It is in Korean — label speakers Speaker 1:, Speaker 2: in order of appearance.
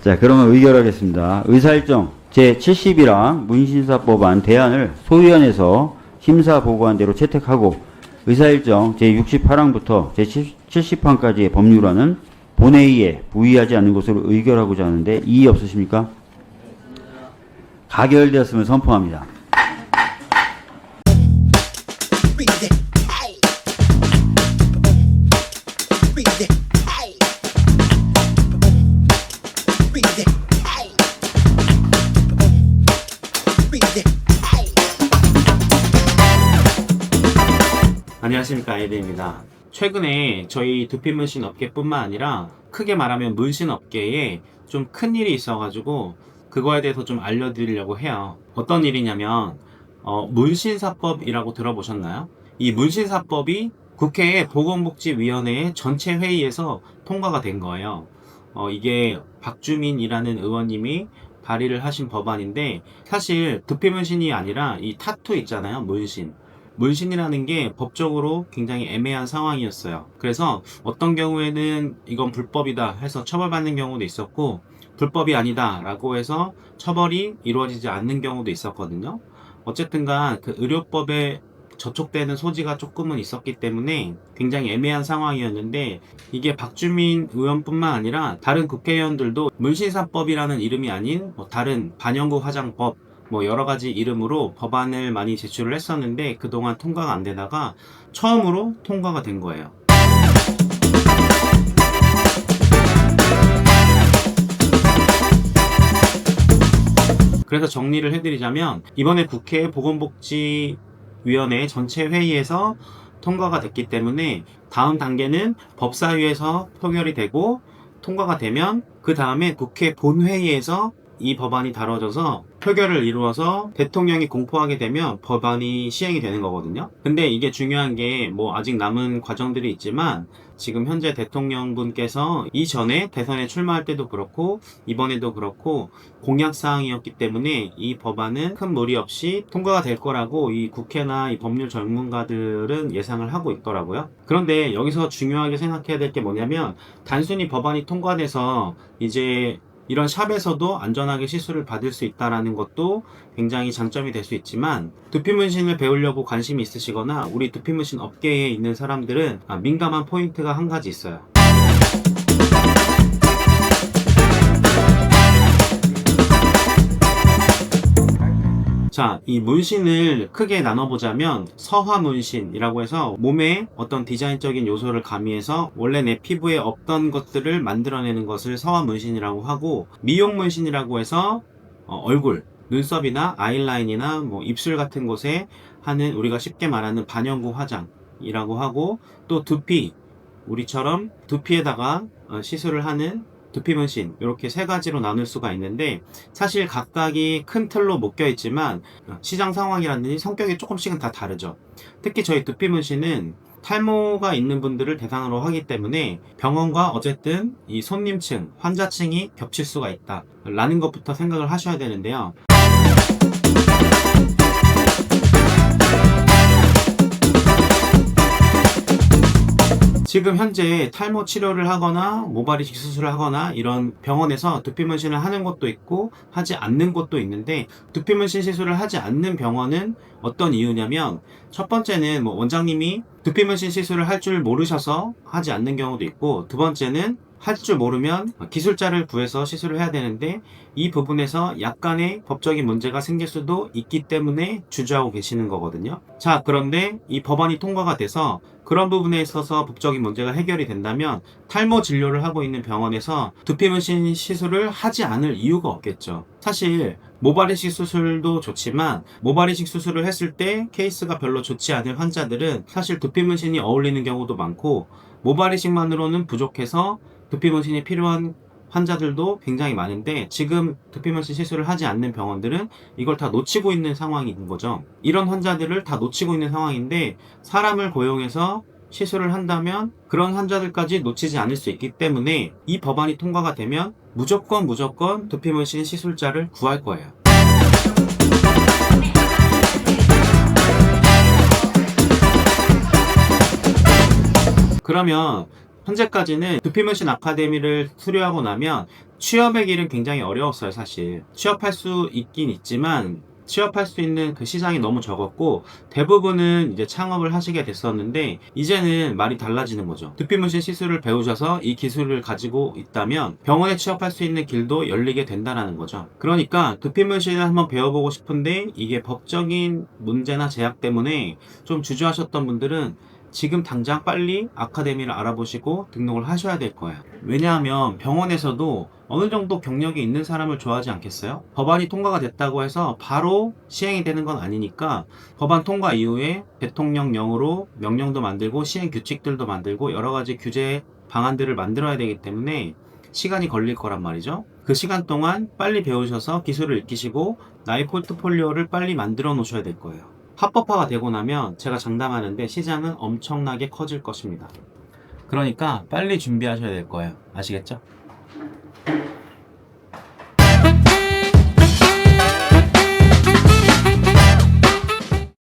Speaker 1: 자, 그러면 의결하겠습니다. 의사일정 제70이랑 문신사법안 대안을 소위원회에서 심사 보고한 대로 채택하고 의사일정 제68항부터 제70항까지의 법률안은 본회의에 부의하지 않는 것으로 의결하고자 하는데 이의 없으십니까? 가결되었음을 선포합니다.
Speaker 2: 안녕하십니까, 아이드입니다. 최근에 저희 두피문신 업계뿐만 아니라 크게 말하면 문신 업계에 좀 큰 일이 있어가지고 그거에 대해서 좀 알려드리려고 해요. 어떤 일이냐면 문신사법이라고 들어보셨나요? 이 문신사법이 국회의 보건복지위원회 전체 회의에서 통과가 된 거예요. 이게 박주민이라는 의원님이 발의를 하신 법안인데, 사실 두피문신이 아니라 이 타투 있잖아요, 문신이라는 게 법적으로 굉장히 애매한 상황이었어요. 그래서 어떤 경우에는 이건 불법이다 해서 처벌받는 경우도 있었고, 불법이 아니다 라고 해서 처벌이 이루어지지 않는 경우도 있었거든요. 어쨌든간 그 의료법에 저촉되는 소지가 조금은 있었기 때문에 굉장히 애매한 상황이었는데, 이게 박주민 의원뿐만 아니라 다른 국회의원들도 문신사법이라는 이름이 아닌 다른 반영구 화장법, 여러 가지 이름으로 법안을 많이 제출을 했었는데 그동안 통과가 안 되다가 처음으로 통과가 된 거예요. 그래서 정리를 해드리자면, 이번에 국회 보건복지위원회 전체 회의에서 통과가 됐기 때문에 다음 단계는 법사위에서 표결이 되고, 통과가 되면 그 다음에 국회 본회의에서 이 법안이 다뤄져서 표결을 이루어서 대통령이 공포하게 되면 법안이 시행이 되는 거거든요. 근데 이게 중요한 게 아직 남은 과정들이 있지만, 지금 현재 대통령분께서 이전에 대선에 출마할 때도 그렇고 이번에도 그렇고 공약사항이었기 때문에 이 법안은 큰 무리 없이 통과가 될 거라고 이 국회나 이 법률 전문가들은 예상을 하고 있더라고요. 그런데 여기서 중요하게 생각해야 될 게 뭐냐면, 단순히 법안이 통과돼서 이제 이런 샵에서도 안전하게 시술을 받을 수 있다는 것도 굉장히 장점이 될 수 있지만, 두피문신을 배우려고 관심이 있으시거나 우리 두피문신 업계에 있는 사람들은 민감한 포인트가 한 가지 있어요. 자, 이 문신을 크게 나눠보자면 서화문신이라고 해서 몸에 어떤 디자인적인 요소를 가미해서 원래 내 피부에 없던 것들을 만들어내는 것을 서화문신이라고 하고, 미용문신이라고 해서 얼굴, 눈썹이나 아이라인이나 입술 같은 곳에 하는, 우리가 쉽게 말하는 반영구 화장이라고 하고, 또 두피, 우리처럼 두피에다가 시술을 하는 두피문신, 이렇게 세 가지로 나눌 수가 있는데, 사실 각각이 큰 틀로 묶여 있지만 시장 상황이라든지 성격이 조금씩은 다 다르죠. 특히 저희 두피문신은 탈모가 있는 분들을 대상으로 하기 때문에 병원과 어쨌든 이 손님층, 환자층이 겹칠 수가 있다 라는 것부터 생각을 하셔야 되는데요. 지금 현재 탈모 치료를 하거나 모발이식 수술을 하거나 이런 병원에서 두피문신을 하는 곳도 있고 하지 않는 곳도 있는데, 두피문신 시술을 하지 않는 병원은 어떤 이유냐면, 첫 번째는 원장님이 두피문신 시술을 할 줄 모르셔서 하지 않는 경우도 있고, 두 번째는 할 줄 모르면 기술자를 구해서 시술을 해야 되는데 이 부분에서 약간의 법적인 문제가 생길 수도 있기 때문에 주저하고 계시는 거거든요. 자, 그런데 이 법안이 통과가 돼서 그런 부분에 있어서 법적인 문제가 해결이 된다면 탈모 진료를 하고 있는 병원에서 두피문신 시술을 하지 않을 이유가 없겠죠. 사실 모발이식 수술도 좋지만 모발이식 수술을 했을 때 케이스가 별로 좋지 않은 환자들은 사실 두피문신이 어울리는 경우도 많고, 모발이식만으로는 부족해서 두피문신이 필요한 환자들도 굉장히 많은데, 지금 두피문신 시술을 하지 않는 병원들은 이걸 다 놓치고 있는 상황인 거죠. 이런 환자들을 다 놓치고 있는 상황인데, 사람을 고용해서 시술을 한다면 그런 환자들까지 놓치지 않을 수 있기 때문에 이 법안이 통과가 되면 무조건 두피문신 시술자를 구할 거예요. 그러면 현재까지는 두피문신 아카데미를 수료하고 나면 취업의 길은 굉장히 어려웠어요, 사실. 취업할 수 있긴 있지만 취업할 수 있는 그 시장이 너무 적었고 대부분은 이제 창업을 하시게 됐었는데 이제는 말이 달라지는 거죠. 두피문신 시술을 배우셔서 이 기술을 가지고 있다면 병원에 취업할 수 있는 길도 열리게 된다는 거죠. 그러니까 두피문신을 한번 배워보고 싶은데 이게 법적인 문제나 제약 때문에 좀 주저하셨던 분들은 지금 당장 빨리 아카데미를 알아보시고 등록을 하셔야 될 거예요. 왜냐하면 병원에서도 어느 정도 경력이 있는 사람을 좋아하지 않겠어요? 법안이 통과가 됐다고 해서 바로 시행이 되는 건 아니니까 법안 통과 이후에 대통령령으로 명령도 만들고 시행 규칙들도 만들고 여러 가지 규제 방안들을 만들어야 되기 때문에 시간이 걸릴 거란 말이죠. 그 시간 동안 빨리 배우셔서 기술을 익히시고 나의 포트폴리오를 빨리 만들어 놓으셔야 될 거예요. 합법화가 되고 나면 제가 장담하는데 시장은 엄청나게 커질 것입니다. 그러니까 빨리 준비하셔야 될 거예요. 아시겠죠?